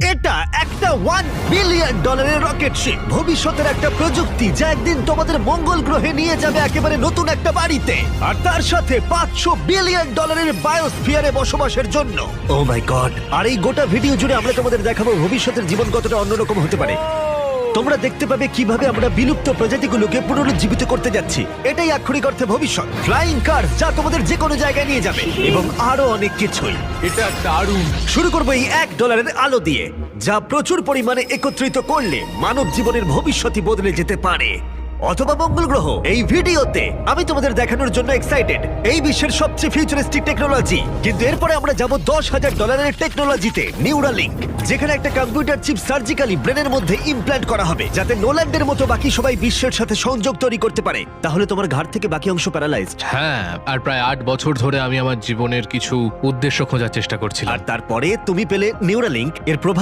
এটা একটা $1 billion rocket ship, ভবিষ্যতের একটা প্রযুক্তি যা একদিন তোমাদের মঙ্গল গ্রহে নিয়ে যাবে একেবারে নতুন একটা বাড়িতে, আর তার সাথে $500 বিলিয়ন বায়োস্ফিয়ারে বসবাসের জন্য। ও মাই গড! আর এই গোটা ভিডিও জুড়ে আমরা তোমাদের দেখাবো ভবিষ্যতের জীবন কতটা অন্যরকম হতে পারে। তোমরা দেখতে পাবে কিভাবে আমরা বিলুপ্ত প্রজাতিগুলোকে পুনরুজ্জীবিত করতে যাচ্ছি। এটাই আক্ষরিক অর্থে ভবিষ্যৎ। ফ্লাইং কার যা তোমাদের যে কোনো জায়গায় নিয়ে যাবে, এবং আরো অনেক কিছুই। এটা দারুণ। শুরু করবো এই $1 আলো দিয়ে, যা প্রচুর পরিমাণে একত্রিত করলে মানব জীবনের ভবিষ্যৎই বদলে যেতে পারে, অথবা মঙ্গল গ্রহ। এই ভিডিওতে আমি তোমাদের দেখানোর জন্য এক্সাইটেড এই বিশ্বের সবচেয়ে ফিউচারিস্টিক টেকনোলজি। কিন্তু এরপরে আমরা যাব $10,000 টেকনোলজিতে, নিউরালিঙ্ক, যেখানে একটা কম্পিউটার চিপ সার্জিক্যালি ব্রেনের মধ্যে ইমপ্ল্যান্ট করা হবে, যাতে নোল্যান্ডের মতো বাকি সবাই বিশ্বের সাথে সংযোগ তৈরি করতে পারে। তাহলে তোমার ঘাড় থেকে বাকি অংশ প্যারালাইজড। হ্যাঁ, আর প্রায় 8 বছর ধরে আমি আমার জীবনের কিছু উদ্দেশ্য খোঁজার চেষ্টা করছিলাম। আর তারপরে তুমি পেলে নিউরালিঙ্ক, এর প্রভাব